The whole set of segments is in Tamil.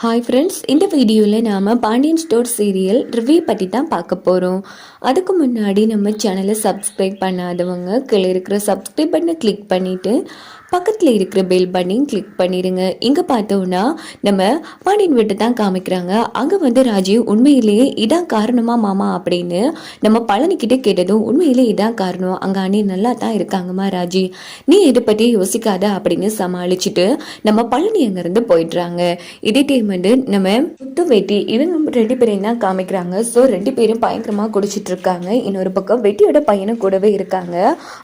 ஹாய் ஃப்ரெண்ட்ஸ், இந்த வீடியோவில் நாம் பாண்டியன் ஸ்டோர் சீரியல் ரிவ்யூ பற்றி தான் பார்க்க போகிறோம். அதுக்கு முன்னாடி நம்ம சேனலை சப்ஸ்கிரைப் பண்ணாதவங்க கீழே இருக்கிற சப்ஸ்கிரைப் பட்டனை கிளிக் பண்ணிவிட்டு பக்கத்தில் இருக்கிற பெல் பட்டனையும் கிளிக் பண்ணிடுங்க. இங்கே பார்த்தோன்னா நம்ம பாண்டியன் வீட்டை தான் காமிக்கிறாங்க. அங்கே வந்து ராஜீவ் உண்மையிலேயே இதான் காரணமா மாமா அப்படின்னு நம்ம பழனிக்கிட்டே கேட்டதும் உண்மையிலே இதான் காரணம், அங்கே அண்ணி நல்லா தான் இருக்காங்கம்மா ராஜி, நீ இதை பற்றி யோசிக்காத அப்படின்னு சமாளிச்சுட்டு நம்ம பழனி அங்கேருந்து போயிடுறாங்க. இதே டைம் வந்து நம்ம முத்து வெட்டி இவங்க ரெண்டு பேரையும் தான் காமிக்கிறாங்க. ஸோ ரெண்டு பேரும் பயங்கரமாக குடிச்சிட்டு இருக்காங்க. இன்னொரு பக்கம் வெட்டியோட பையனும் கூடவே இருக்காங்க.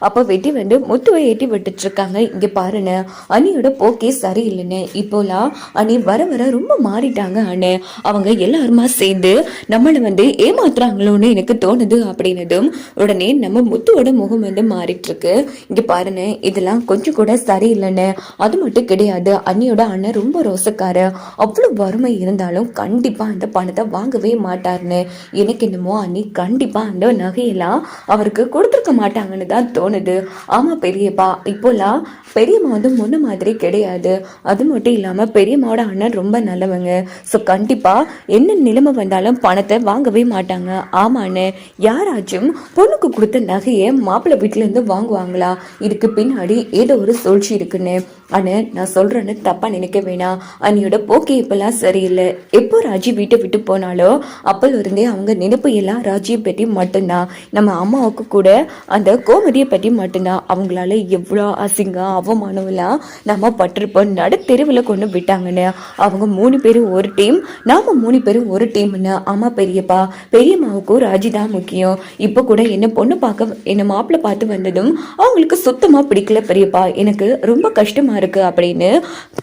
அப்போ வெட்டி வந்து முத்துவை ஏற்றி விட்டுட்டு இருக்காங்க. இங்கே பாருன்னு அண்ணியோட போக்கே சரியில்லைன்னு, இப்போலாம் அண்ணி வர வர ரொம்ப மாறிட்டாங்க அண்ணே, அவங்க எல்லாருமா சேர்ந்து நம்மளை வந்து ஏமாத்துறாங்களோன்னு எனக்கு தோணுது அப்படின்னதும் உடனே நம்ம முத்துவோட முகம் வந்து மாறிட்டு இருக்கு. இங்க பாருன்னு இதெல்லாம் கொஞ்சம் கூட சரியில்லைன்னு, அது மட்டும் கிடையாது அண்ணியோட அண்ணன் ரொம்ப ரோசக்கார, அவ்வளவு வறுமை இருந்தாலும் கண்டிப்பா அந்த பணத்தை வாங்கவே மாட்டாருன்னு, எனக்கு என்னமோ அண்ணி கண்டிப்பா அந்த நகையெல்லாம் அவருக்கு கொடுத்துருக்க மாட்டாங்கன்னு தான் தோணுது. ஆமா பெரியப்பா, இப்போலாம் பெரியம்மா வந்து முன்ன மாதிரி கிடையாது, அது மட்டும் இல்லாமல் பெரியம்மாவோட அண்ணன் ரொம்ப நல்லவங்க. ஸோ கண்டிப்பாக என்ன நிலைமை வந்தாலும் பணத்தை வாங்கவே மாட்டாங்க. ஆமாண்ணே, யாராச்சும் பொண்ணுக்கு கொடுத்த நகையை மாப்பிள்ளை வீட்டிலேருந்து வாங்குவாங்களா? இதுக்கு பின்னாடி ஏதோ ஒரு சூழ்ச்சி இருக்குன்னு அண்ணே நான் சொல்கிறேன்னு தப்பாக நினைக்க வேணாம். அண்ணியோட போக்கே இப்போல்லாம் சரியில்லை. எப்போ ராஜி வீட்டை விட்டு போனாலோ அப்போல இருந்தே அவங்க நினைப்பு எல்லாம் ராஜியை பற்றி மட்டும்தான். நம்ம அம்மாவுக்கு கூட அந்த கோமதியை பற்றி மட்டும்தான். அவங்களால எவ்வளோ அசிங்கம் அவமானம் எல்லாம் நம்ம பட்டிருப்போம். நடு தெருவில் கொண்டு விட்டாங்கன்னு அவங்க 3 பேரும் ஒரு டீம், நாம 3 பேரும் ஒரு டீம்னு. ஆமா பெரியப்பா, பெரியம்மாவுக்கும் ராஜி தான் முக்கியம். இப்போ கூட என்ன பொண்ணு பார்க்க என்ன மாப்பிள்ளை பார்த்து வந்ததும் அவங்களுக்கு சுத்தமா பிடிக்கல பெரியப்பா, எனக்கு ரொம்ப கஷ்டமா இருக்கு அப்படின்னு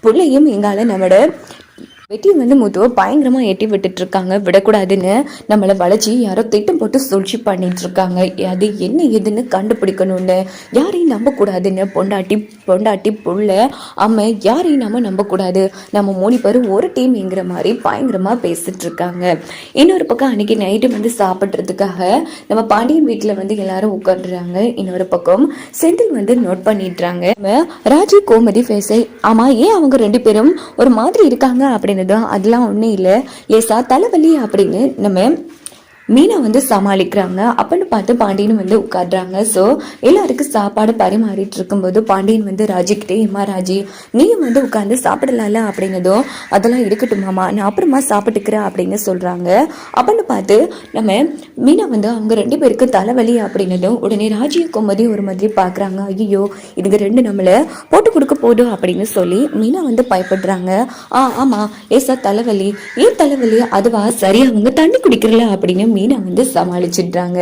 பிள்ளையும் எங்கால நம்மளோட வெட்டி வந்து முத்துவை பயங்கரமாக ஏற்றி விட்டுட்டு இருக்காங்க. விடக்கூடாதுன்னு நம்மளை வளைச்சி யாரோ திட்டம் போட்டு சூழ்ச்சி பண்ணிட்டு இருக்காங்க. அது என்ன எதுன்னு கண்டுபிடிக்கணும்னு, யாரையும் நம்பக்கூடாதுன்னு, பொண்டாட்டி புள்ள அம்மை யாரையும் நம்ம நம்பக்கூடாது, நம்ம 3 பேரும் ஒரு டீம்ங்கிற மாதிரி பயங்கரமாக பேசிட்டு இருக்காங்க. இன்னொரு பக்கம் அன்னைக்கு நைட்டு வந்து சாப்பிட்றதுக்காக நம்ம பாண்டியன் வீட்டில் வந்து எல்லாரும் உட்காந்துறாங்க. இன்னொரு பக்கம் செந்தில் வந்து நோட் பண்ணிடுறாங்க ராஜி கோமதி ஃபேஸை. ஆமா ஏன் அவங்க 2 பேரும் ஒரு மாதிரி இருக்காங்க அப்படின்னு. அதெல்லாம் ஒன்றும் இல்லை, லேசா தலைவலி அப்படின்னு நம்ம மீனா வந்து சமாளிக்கிறாங்க. அப்படின்னு பார்த்து பாண்டியன் வந்து உட்காடுறாங்க. ஸோ எல்லாருக்கும் சாப்பாடு பரிமாறிட்டு இருக்கும்போது பாண்டியன் வந்து ராஜிக்கிட்டே, ஏமா ராஜி நீயும் வந்து உட்காந்து சாப்பிடலாம்ல அப்படின்னதும் அதெல்லாம் இருக்கட்டுமாமா நான் அப்புறமா சாப்பிட்டுக்கிறேன் அப்படின்னு சொல்றாங்க. அப்படின்னு பார்த்து நம்ம மீனா வந்து அவங்க 2 பேருக்கு தலைவலி அப்படின்னதும் உடனே ராஜியும் கோமதியும் ஒரு மாதிரி பார்க்குறாங்க. ஐயோ இதுங்க 2 நம்மளை போட்டு கொடுக்க போதும் அப்படின்னு சொல்லி மீனா வந்து பயப்படுறாங்க. ஆமாம் ஏசா தலைவலி, ஏன் தலைவலி அதுவா, சரி அவங்க தண்ணி குடிக்கிறல அப்படின்னு மீனா வந்து சமாளிச்சிடுறாங்க.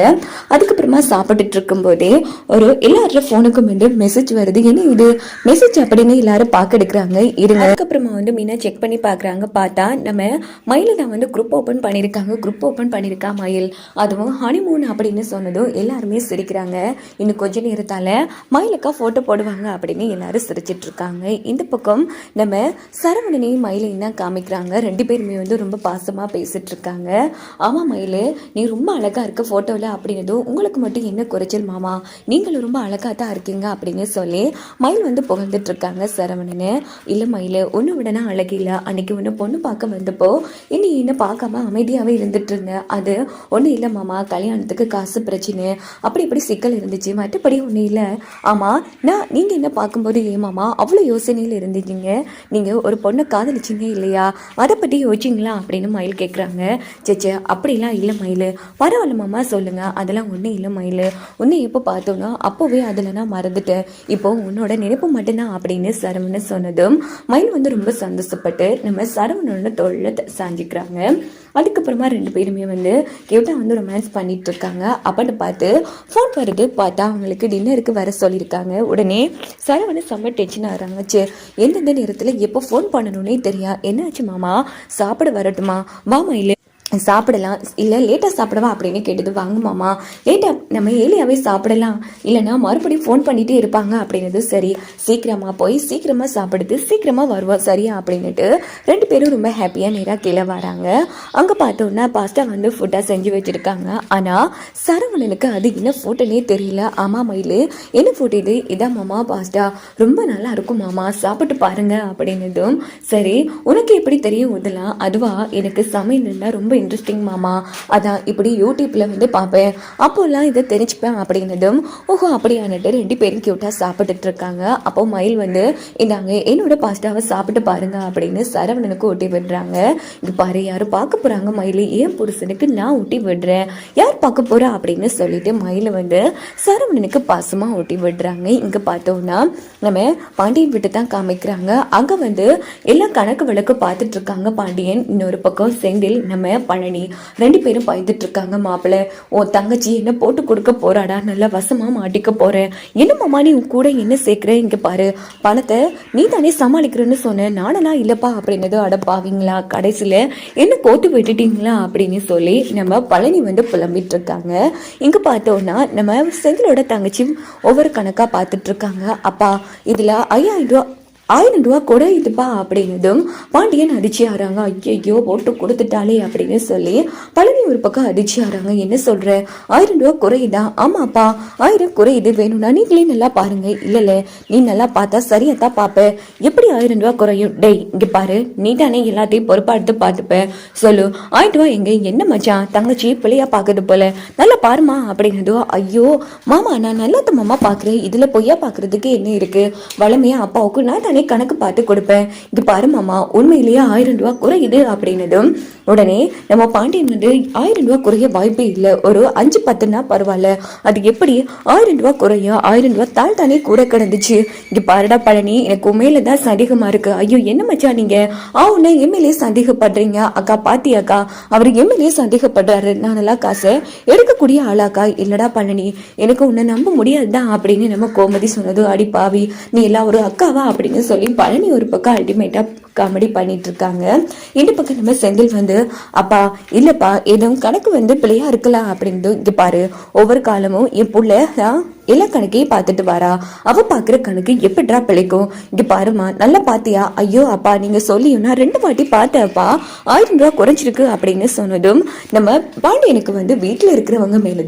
அதுக்கப்புறமா சாப்பிட்டுட்டு இருக்கும் போதே ஒரு எல்லாரும் ஃபோனுக்கும் வந்து மெசேஜ் வருது. என்ன இது மெசேஜ் அப்படின்னு எல்லாரும் பார்க்க எடுக்கிறாங்க. இருங்க. அதுக்கப்புறமா வந்து மீனா செக் பண்ணி பார்க்குறாங்க. பார்த்தா நம்ம மயில தான் வந்து குரூப் ஓப்பன் பண்ணியிருக்கா மயில், அதுவும் ஹனிமூன் அப்படின்னு சொன்னதும் எல்லாருமே சிரிக்கிறாங்க. இன்னும் கொஞ்ச நேரத்தால மயிலுக்கா ஃபோட்டோ போடுவாங்க அப்படின்னு எல்லாரும் சிரிச்சிட்டு இருக்காங்க. இந்த பக்கம் நம்ம சரவணனையும் மயிலையும் தான் காமிக்கிறாங்க. 2 பேருமே வந்து ரொம்ப பாசமாக பேசிட்டு இருக்காங்க. ஆமா மயிலு நீ ரொம்ப அழகா இருக்க போட்டோல அப்படின்னதும் உங்களுக்கு மட்டும் என்ன குறைச்சல் மாமா, நீங்களும் ரொம்ப அழகா தான் இருக்கீங்க அப்படின்னு சொல்லி மயில் வந்து புகழ்ந்துட்டு இருக்காங்க சரவணனு. இல்ல மயில் ஒன்னு விடனா அழகில்ல, அன்னைக்கு ஒன்று பொண்ணு பார்க்க வந்தப்போ இன்னும் என்ன பார்க்காம அமைதியாவே இருந்துட்டு இருந்தேன். அது ஒன்றும் இல்லை மாமா, கல்யாணத்துக்கு காசு பிரச்சனை அப்படி இப்படி சிக்கல் இருந்துச்சு, மற்றபடி ஒன்றும் இல்லை. ஆமா நீங்க என்ன பார்க்கும்போது ஏன் மாமா அவ்வளோ யோசனையில் இருந்தீங்க, நீங்க ஒரு பொண்ணை காதலிச்சிங்க இல்லையா, அதை பற்றி யோசிச்சிங்களா அப்படின்னு மயில் கேட்குறாங்க. சேச்சே அப்படிலாம் இல்லை மயில், பரவாயில்ல மாமா சொல்லுங்க, அதெல்லாம் ஒன்றும் இல்லை மயில், ஒன்று எப்போ பார்த்தோன்னா அப்போவே அதில் நான் மறந்துட்டேன், இப்போ உன்னோட நினைப்பு மட்டும்தான் அப்படின்னு சரவணன் சொன்னதும் மயில் வந்து ரொம்ப சந்தோஷப்பட்டு நம்ம சரவணனோட தோளில் சாஞ்சிக்கிறாங்க. அதுக்கப்புறமா 2 பேருமே வந்து கேட்டால் வந்து ரொமான்ஸ் பண்ணிட்டு இருக்காங்க. அப்படின்னு பார்த்து ஃபோன் வருது. பார்த்தா அவங்களுக்கு டின்னருக்கு வர சொல்லியிருக்காங்க. உடனே சரவணன் செம்ம டென்ஷன் ஆகிறாங்க. சரி எந்தெந்த நேரத்தில் எப்போ ஃபோன் பண்ணணும்னே தெரியா, என்னாச்சு மாமா சாப்பிட வரட்டுமா, வா மயில் சாப்பிடலாம் இல்லை லேட்டாக சாப்பிடவா அப்படின்னு கேட்டது. வாங்க மாமா, லேட்டாக நம்ம ஏலியாவே சாப்பிடலாம், இல்லைனா மறுபடியும் ஃபோன் பண்ணிகிட்டே இருப்பாங்க அப்படின்னது. சரி, சீக்கிரமாக போய் சீக்கிரமாக சாப்பிடுது, சீக்கிரமாக வருவோம் சரியா அப்படின்னுட்டு 2 பேரும் ரொம்ப ஹாப்பியாக நேராக கீழே வராங்க. அங்கே பார்த்தோன்னா பாஸ்தா வந்து ஃபுட்டாக செஞ்சு வச்சுருக்காங்க. ஆனால் சரவணனுக்கு அது என்ன ஃபுட்டுன்னே தெரியல. ஆமாம் மயில், என்ன ஃபுட் இது? இதான் மாமா பாஸ்தா, ரொம்ப நல்லா இருக்கும் மாமா, சாப்பிட்டு பாருங்க அப்படின்னதும். சரி, உனக்கு எப்படி தெரியும் இதெல்லாம்? அதுவா, எனக்கு சமையல்னா ரொம்ப இன்ட்ரெஸ்டிங் மாமா, அதான் இப்படி யூடியூப்ல வந்து பார்ப்பேன், அப்போல்லாம் இதை தெரிஞ்சுப்பேன் அப்படின்னதும். ஓஹோ அப்படியான்னுட்டு 2 பேரும் கியூட்டாக சாப்பிட்டுட்டு இருக்காங்க. அப்போ மயில் வந்து இந்தாங்க என்னோட பாஸ்தாவை சாப்பிட்டு பாருங்க அப்படின்னு சரவணனுக்கு ஊட்டி விடுறாங்க. இங்கே பாரு, யாரும் பார்க்க போகிறாங்க மயில், ஏன் புருஷனுக்கு நான் ஊட்டி விடுறேன், யார் பார்க்க போகிறா அப்படின்னு சொல்லிட்டு மயில் வந்து சரவணனுக்கு பாசமாக ஊட்டி விடுறாங்க. இங்கே பார்த்தோம்னா நம்ம பாண்டியன் விட்டு தான் காமிக்கிறாங்க. அங்கே வந்து எல்லாம் கணக்கு விளக்கு பார்த்துட்டு இருக்காங்க பாண்டியன், இன்னொரு பக்கம் செந்தில் நம்ம பழனி 2 பேரும் பயந்துட்டு இருக்காங்க. மாப்பிள்ளை, உன் தங்கச்சி என்ன போட்டு கொடுக்க போறாடா, நல்லா வசமா மாட்டிக்க போறேன், என்ன மாமா நீ உன் கூட என்ன சேர்க்கிற, இங்க பாரு பணத்தை நீ தானே சமாளிக்கிறேன்னு சொன்னேன், நானெல்லாம் இல்லப்பா அப்படின்னது. அடப்பாவீங்களா, கடைசியில என்ன கோத்து விட்டுட்டீங்களா அப்படின்னு சொல்லி நம்ம பழனி வந்து புலம்பிட்டு இருக்காங்க. இங்க பார்த்தோம்னா நம்ம செந்திலோட தங்கச்சி ஒவ்வொரு கணக்கா பார்த்துட்டு இருக்காங்க. அப்பா இதுல 5000 ரூபா கூட இதுப்பா அப்படின்னதும் பாண்டியன் அதிர்ச்சி ஆறாங்க. ஐயோ போட்டு கொடுத்துட்டாலே அப்படின்னு சொல்லி பழனி ஒரு பக்கம் அதிர்ச்சி ஆறாங்க. என்ன சொல்ற, 1000 ரூபா குறையுதா? ஆமாப்பா 1000 குறையுது, வேணும்னா நீங்களே நல்லா பாருங்க. இல்ல நீ நல்லா பார்த்தா சரியா தான் பாப்ப, எப்படி 1000 ரூபா குறையும்? டேய் இங்க பாரு, நீ தானே எல்லாத்தையும் பொறுப்பா எடுத்து பார்த்துப்ப, சொல்லு 1000 ரூபா எங்க? என்ன மச்சான் தங்கச்சி பிள்ளையா பாக்குறது போல, நல்லா பாருமா அப்படின்னதோ. ஐயோ மாமா, நான் நல்லா மாமா பாக்குறேன், இதுல பொய்யா பாக்குறதுக்கு என்ன இருக்கு, வளமையா அப்பாவுக்கு நான் தானே கணக்கு பார்த்து கொடுப்பேன், இங்க பாரு மாமா உண்மையிலேயே 1000 ரூபா குறையுது அப்படின்னதும். உடனே நம்ம பாண்டியன் வந்து 1000 ரூபா குறைய வாய்ப்பே இல்லை, ஒரு 5-10னா பரவாயில்ல, அது எப்படி 1000 ரூபா குறைய, 1000 ரூபா தாள் தானே கூட கிடந்துச்சு. இங்க பாருடா பழனி, எனக்கு உண்மையில தான் சந்தேகமா இருக்கு. ஐயோ என்ன மச்சா நீங்க உன்னை எம்எல்ஏ சந்தேகப்படுறீங்க? அக்கா பாத்தியாக்கா, அவர் எம்எல்ஏ சந்தேகப்படுறாரு, நானெல்லாம் காசை எடுக்கக்கூடிய ஆளாக்கா? இல்லடா பழனி, எனக்கு உன்னை நம்ப முடியாதுதான் அப்படின்னு நம்ம கோமதி சொன்னது. அடி பாவி, நீ எல்லாம் ஒரு அக்காவா அப்படின்னு சொல்லி பழனி ஒரு பக்கம் அல்டிமேட்டா காமெடி பண்ணிட்டு இருக்காங்க. இந்த பக்கம் நம்ம செந்தில் வந்து அப்பா இல்லப்பா எதுவும் கணக்கு வந்து பிள்ளையா இருக்கலாம் அப்படின்னு. இங்க பாரு, ஒவ்வொரு காலமும் என் புள்ள எல்லா கணக்கையும் பார்த்துட்டு வரா, அவ பாக்குற கணக்கு எப்படிடா பிழைக்கும்? இங்க பாருமா நல்லா பாத்தியா? ஐயோ அப்பா நீங்க சொல்லியும் நான் 2 வாட்டி பார்த்தப்பா 1000 ரூபா குறைஞ்சிருக்கு அப்படின்னு சொன்னதும் நம்ம பாண்டியனுக்கு வந்து வீட்டுல இருக்கிறவங்க மேலதான்